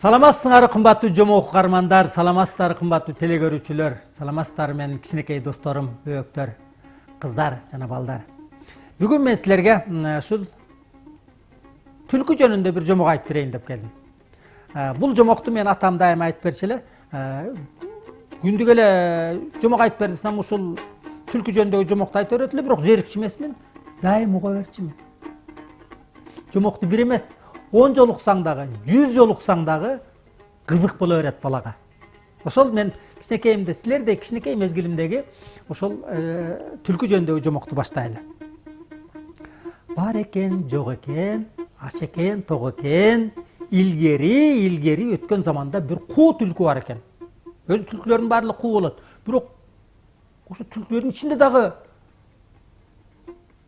Саламатсыңар кымбаттуу жомок каармандар, саламатсыздар кымбаттуу телегөрүүчүлөр, саламатсыздар менин кичинекей досторум, бөөктөр, кыздар жана балдар. Бүгүн мен силерге ушул түлкү жөнүндө бир жомок айтып берейин деп келдим. Бул жомокту мен атам дайым айтып берчү эле. Күндүк эле жомок айтып берсем, ушул түлкү жөнүндөгү жомокту айтып берет эле, бирок зерикчи эмесмин. Дайым уга берчүмүн. Жомокту бир эмес, 10 жол уксаң дагы, 100 жол уксаң дагы кызык боло берет балага. Ошол мен кичинекейимде, силердей кичинекей мезгилимдеги ошол түлкү жөнүндөгү жомокту баштайлы. Бар экен, жок экен, ач экен, ток экен, илгери өткөн заманда бир куу түлкү бар экен. Өзү түлкүлөрдүн баардыгы куу болот, бирок ошо түлкүлөрдүн ичинде дагы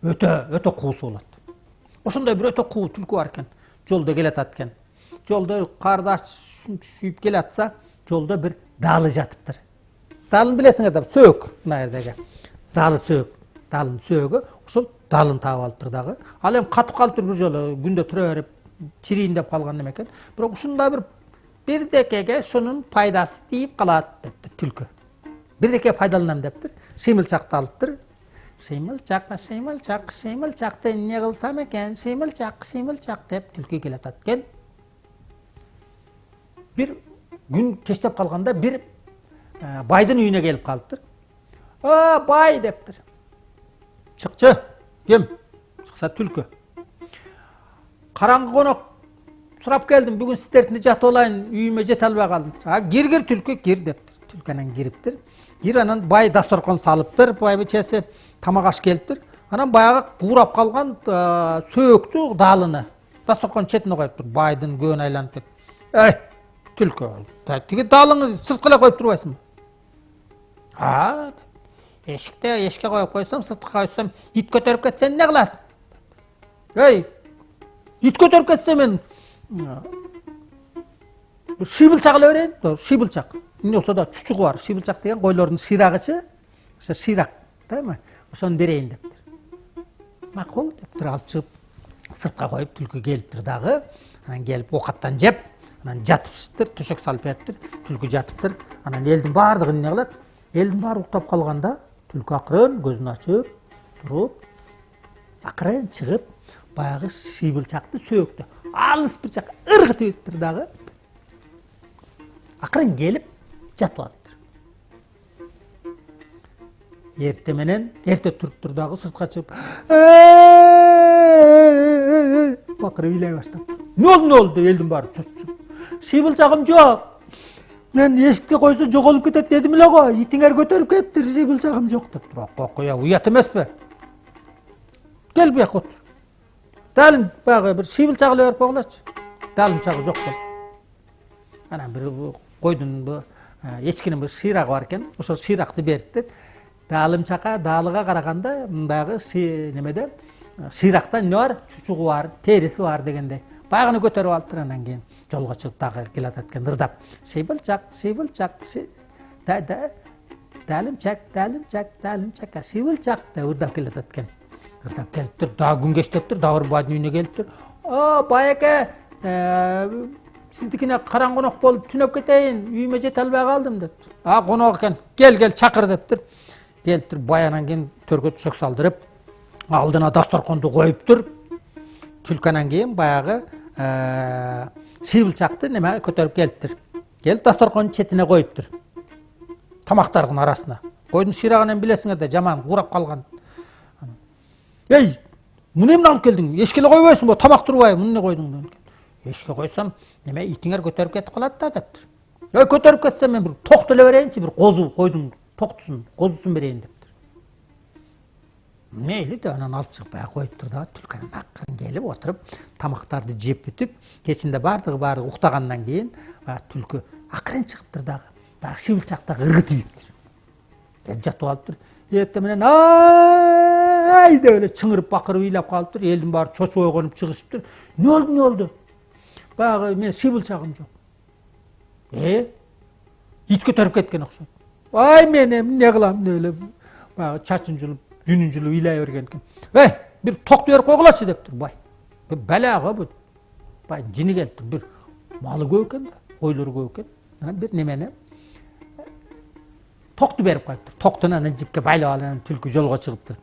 өтө куусу болот. Ошондой бир өтө куу түлкү бар экен. Жолдо келатат экен. Жолдо карды шүйүп келатса, жолдо бир далы жатыптыр. Далын билесиңер да, сөөк, мына жердеги. Далы сөөк, далын сөөгү, ошол далын таап алыптыр дагы. Ал эми катып калыптыр бир жолу, күндө тура берип, чирийин деп калган эме экен. Бирок ушундай бирдекеге шунун пайдасы тийип калат дептир түлкү. Бирдеке пайдаланам дептир. Шыймылчакты алыптыр. Шыймылчакты эмне кылсам экен, шыймылчак деп түлкү келатат экен. Бир күн кечтеп калганда бир байдын үйүнө келип калыптыр. Бай дептир. Чыкчы, ким? Чыкса түлкү. Караңгы конок сурап келдим, бүгүн сиздердин жатып алайын, үйүмө жете албай калдым. Кир түлкү, кир дептир. Түлкү анан кириптир. Кир анан бай дасторкон салыптыр, бай бечеси тамак аш келиптир. Анан баягы куурап калган сөөктү далыны дасторкон четине коюптур. Байдын көөнү айланып кетти. Эй, түлкү, тиги далыңы сырткы эле коюп турбайсыңбы? Эшикке коюп койсом, сырткы койсом, ит көтөрүп кетсе эмне кыласың? Эй, ит көтөрүп кетсе мен шыйбылчак эле берейин. Шыйбылчак. Эмне болсо да чучугу бар. Шыйбылчак деген койлордун шыйрагычы, ошо шыйрак, тайма? Ошону берейин дептир. Макул дептир, алып чыгып сыртка коюп түлкү келиптир дагы. Анан келип окаттан жеп, анан жатыптыр, төшөк салып бериптир. Түлкү жатыптыр. Анан элдин баардыгы эмне кылат? Элдин баары уктап калганда, түлкү акырын көзүн ачып, туруп, акырын чыгып, баягы шыйбылчакты сөөктү алыс бир жакка ыргытып ийиптир дагы. Акырын келип жатып алыптыр. Эрте туруптур дагы сыртка чыгып, бакырып ыйлай баштапты. Не болду? Элдин баары чочуп. Шыйбылчагым жок. Мен эшикти койсо жоголуп кетет дедим эле го. Итиңер көтөрүп кетиптир, шыйбылчагым жок дептир. Кокуя, уят эмеспи? Кел бу жака отур. Далым баягы бир шыйбылчак эле берип койгулачы. Далымчагы жок болчу. Анан бир койдун эчкинин бир шыйрагы бар экен. Ошол шыйракты бериптир. Далыга караганда баягы немеде шыйракта эмне бар? Чучугу бар, териси бар дегенде. Баягыны көтөрүп алыптыр, анан кийин жолго чыгып дагы келатат экен ырдап. Шыйбылчак, далымчак, шыйбылчак деп ырдап келатат экен. Ырдап келиптир, дагы күн кечтептир, дагы бир байдын үйүнө келиптир. Байеке, сиздикине караңгонок болуп түнөп кетейин, үйүмө жете албай калдым дептир. Конок экен, кел чакыр дептир. Келиптир, бай анан кийин төргө төшөк салдырып, алдына дасторконду коюптур. Түлкү анан кийин баягы шыйбылчакты неме көтөрүп келиптир. Келип дасторкондун четине коюптур. Тамактардын арасына. Койдун шыйрагын билесиңер да, жаман куурап калган. Эй, муну эмне алып келдиң? Эшикке эле койбойсуңбу? Тамак турбай, муну эмне койдуң? Эшикке койсом, неме итиңер көтөрүп кетип калат да дептир. Көтөрүп кетсем мен бир токту эле берейинчи, бир козу койдун токтусун, козусун берейин дептир. Мейли деп анан алып чыгып баягы коюптур да, түлкү анан акырын келип отуруп, тамактарды жеп бүтүп, кечинде баардыгы уктагандан кийин, түлкү акырын чыгыптыр дагы, баягы шыйбылчакта ыргытып ийиптир. Келип жатып алыптыр. Эртең менен ай деп эле чыңырып бакырып ыйлап калыптыр. Элдин баары чочуп ойгонуп чыгышыптыр. Не болду? Баягы мен шыйбылчагым жок. Ит көтөрүп кеткен окшойт. Мен эмне кылам деп эле баягы чачын жулуп, жүнүн жулуп ыйлай берген экен. Бир токту берип койгулачы дептир бай. Бир балага бу. Бай жини келиптир, бир малы көп экен да. койлор көп экен. Анан бир немени токту берип коюптур. Токтуну анан жипке байлап алып анан түлкү жолго чыгыптыр.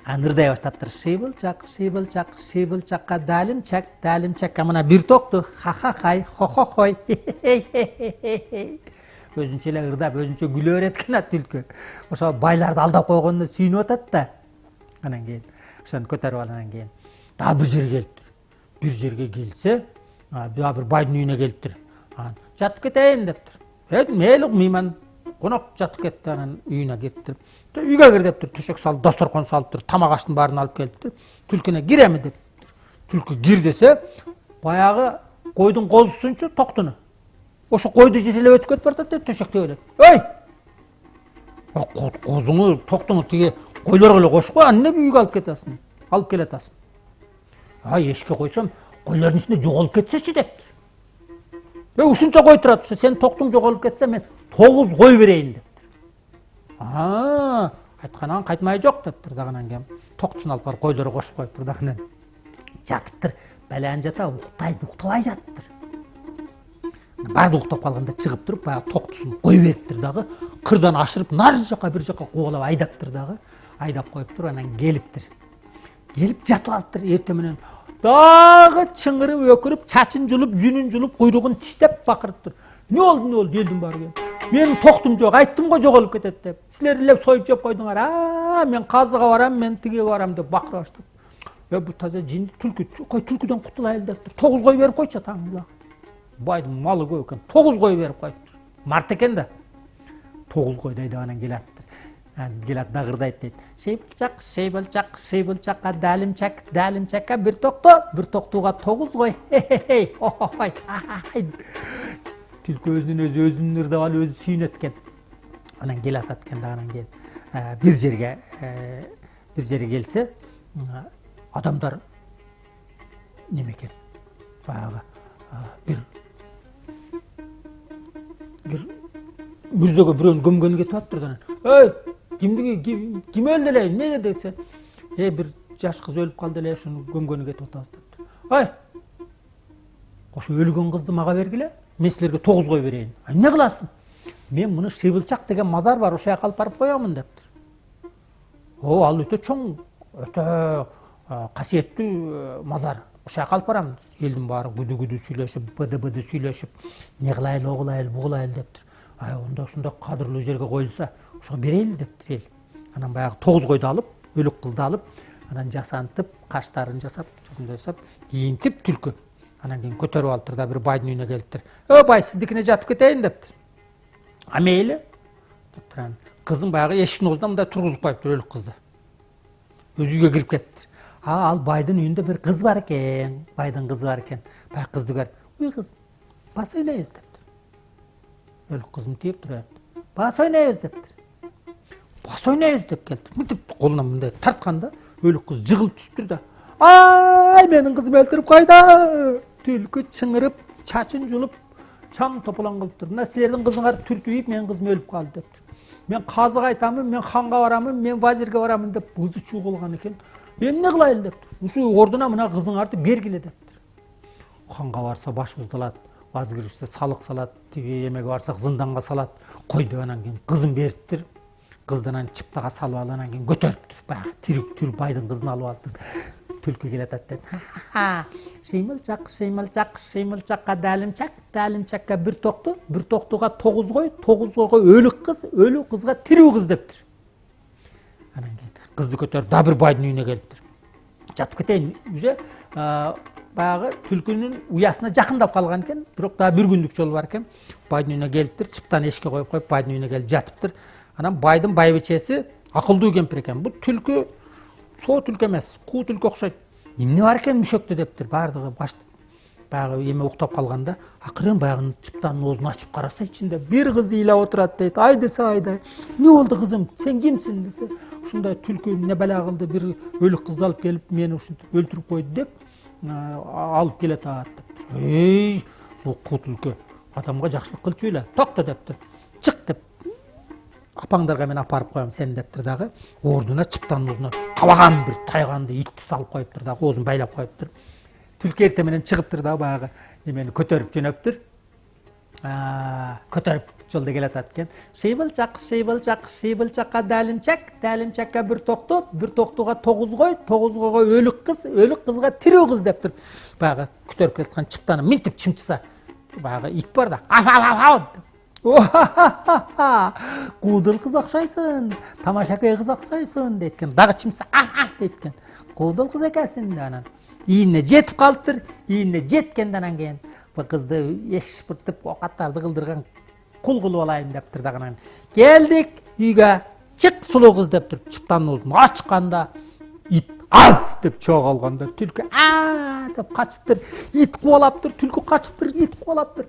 Ырдай баштаптыр. Шыйбылчакка далимчакка мына бир токту. Ха-ха-хай, хо-хо-хой. Өзүнчө эле ырдап, өзүнчө күлө берет экен түлкү. Ошо байларды алдап койгонуна сүйүнүп атат да. Анан кийин ошону көтөрүп алып анан кийин дагы бир жерге келиптир. Бир жерге келсе, дагы бир байдын үйүнө келиптир. Анан жатып кетейин дептир. Мейли мыйман конок жатып кетти, анан үйүнө кириптир. Үйгө кир дептир, төшөк салып, дасторкон салыптыр, тамак аштын баарын алып келиптир. Түлкүнө киреми дептир. Түлкү кир десе, баягы койдун козусунчу токтуну. Ошо койду жетелеп өтүп кетип баратат деп төшөк тебелет. Ой! Козуңу, токтуңу тиги койлорго эле кошко, эмне үйгө алып кетасың? Алып келатасың. Эшикке койсом, койлордун ичинде жоголуп кетсечи дептир. Ушунча кой турат, сен токтуң жоголуп кетсе, мен 9 кой берейин дептир. Айтканан кайтмай жок дептир. Дагынан кем токтусун алып барып койлорго кошуп коюптур. Дагынан жатыптыр. Балан жата уктабай жатыптыр. Барды уктап калганда чыгып туруп, баягы токтусун кой бериптир дагы. Кырдан ашырып, нар жака бир жака куугалап айдаптыр дагы. Айдап коюптур, анан келиптир. Келип жатып алыптыр эртең менен. Дагы чыңырып, өкүрүп, чачын жулуп, жүнүн жулуп, куйругун тиштеп бакырыптыр. Не болду, элдин баары келди. Менин токтум жок, айттым го жоголуп кетет деп. Силер эле союп жеп койдуңар. Мен казыга барам, мен тигиге барам деп бакырыштыр. Бу таза жинди түлкү, кой түлкүдөн кутулайлы дептир. 9 кой берип койчу таңгыла. Байдын малы көп экен. 9 кой берип коюптур. Март экен да. 9 кой дейди, анан келаттыр. Келат дагырдайт дейт. Шыйбылчакка далимчакка бир токтуга 9 кой. Түлкү өзүнүн ырдап алып өзү сүйүнөт экен. Анан келатат экен да, анан кийин бир жерге келсе, адамдар неме экен? Баягы бир мүрзөгө бирөөнү көмгөнү кетип атыптыр да. Ой, ким өлдү эле? Эмне десе, бир жаш кыз өлүп калды эле, ошону көмгөнү кетип атабыз дептир. Ой, ошо өлгөн кызды мага бергиле, мен силерге 9 кой берейин. Эмне кыласың? Мен муну Шыйбылчак деген мазар бар, ошо жака алып барып коёмун дептир. Ал өтө чоң, өтө касиеттүү мазар. Ошо жака алып барам. Элдин баары күдү сүйлөшүп, быды сүйлөшүп, не кылайлы, огулайлы, бугулайлы дептир. Онда ушундай кадырлуу жерге коюлса, ошого берейли дептир эл. Анан баягы 9 койду алып, өлүк кызды алып, анан жасантып, каштарын жасап, кийинтип түлкү. Анан кийин көтөрүп алыптыр да, бир байдын үйүнө келиптир. Бай, сиздикине жатып кетейин дептир. Мейли дептир. Кызын баягы эшиктин оозунан мындай тургузуп коюптур, өлүк кызды. Өзү үйгө кирип кетиптир. Ал байдын үйүндө бир кыз бар экен. Байдын кызы бар экен. Баягы кызды көрүп, "Уй кыз, бас ойнойбуз" дептир. Өлүк кызым тийип турат. "Бас ойнойбуз" дептир. "Бас ойнойбуз" деп келиптир. Мынтип колунан мындай тартканда, өлүк кыз жыгылып түшүптүр да. "Ай, менин кызым өлтүрүп койду!" Түлкү чыңырып, чачын жулуп, чам тополон кылыптыр. "Мына силердин кызыңар түртүйүп, менин кызым өлүп калды" дептир. "Мен казыга айтамын, мен ханга барамын, мен вазирге барамын" деп кызы чуугулган экен. "Эмне кылайлы" дептир. "Ушу ордуна мына кызыңарды бергиле" дептир. Ханга барса башыбызды алат, вазирибизде салык салат, тиги эмеге барсак зынданга салат. Кой деп анан кийин кызын бериптир. Кызды анан чыптага салып алып анан кийин көтөрүптүр. Баягы тирик байдын кызын алып алыптыр. Түлкү келатат дейт. Шыймылчакка далимчакка бир токтуга 9 кой, 9 койго өлүк кызга тирүү кыз дептир. Анан кийин кызды көтөрүп да бир байдын үйүнө келиптир. Жатып кетейин, уже баягы түлкүнүн уясына жакындап калган экен, бирок дагы бир күндүк жол бар экен. Байдын үйүнө келиптир, чыптан эшикке коюп, байдын үйүнө келип жатыптыр. Анан байдын байбичеси акылдуу кемпир экен. Бу түлкү соо түлкү эмес, куу түлкү окшойт. Эмне бар экен мүшөктө дептир. Бардыгы баягы эме уктап калганда, акырын баягы чыптанын оозун ачып караса, ичинде бир кыз ыйлап отурат дейт. "Ай десе айдай. Не болду кызым? Сен кимсиң?" десе, "Ушундай түлкү не бала кылды, бир өлүк кызды алып келип, мени ушинтип өлтүрүп койду" деп алып келатат дептир. Бул куу түлкү адамга жакшылык кылчу эле. "Токто" дептир. "Чык" деп. "Апаңдарга мен апарып коем сени" дептир дагы. Ордуна чыптанын оозуна табаган бир тайганды итти салып коюптур дагы, оозун байлап коюптур. Түлкү эртең менен чыгыптыр да баягы эмени көтөрүп жөнөптүр. көтөрүп жолдо келатат экен. Шыйбылчак, шыйбылчак, шыйбылчакка дәлимчакка бир токтууга 9 кой, 9 койго өлүк кызга тирүү кыз деп туруп, баягы көтөрүп келаткан чыптаны минтип чымчыса, баягы ит бар да, куудул кыз окшойсуң, тамашакай кыз окшойсуң дейт экен. Дагы чымчыса, дейт экен. Куудул кыз экенсиң деп анан ийине жетип калыптыр. Ийине жеткенден анан кийин бу кызды ешпиртип окаттарды кылдырган кул кылып алайын деп тур дагы. Келдик үйгө, чык сулуу кыз деп туруп чыптанын оозун ачканда ит аф деп чыга калганда түлкү деп качыптыр. Ит кубалаптыр, түлкү качыптыр, ит кубалаптыр.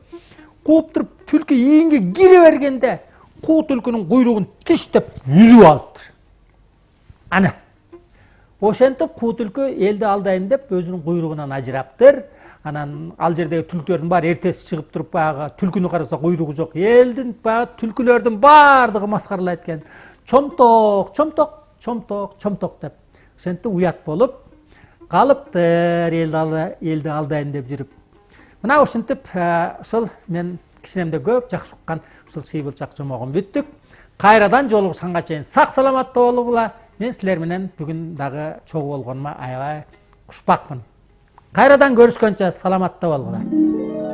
Кууп туруп түлкү ийинге кире бергенде куу түлкүнүн куйругун тиштеп үзүп алыптыр. Ана ошентип куу түлкү элди алдайм деп өзүнүн куйругунан ажыраптыр. Анан ал жердеги түлкүлөрдүн баары эртеси чыгып туруп баягы түлкүнү караса куйругу жок. Элдин баягы түлкүлөрдүн баардыгы маскаралайт экен. Чомток, чомток, чомток, чомток деп. Ошентип уят болуп калыптыр элди алдайм деп жүрүп. Мына ошентип ошол мен кичинемде көп жакшы уккан ушул шыйбылчак жомогун бүттүк. Кайрадан жолугушканга чейин сак саламатта болугула. Мен силер менен бүгүн дагы чогуу болгоnuма аябай кушпакмын. Кайрадан көрүшкөнчө саламатта болгула.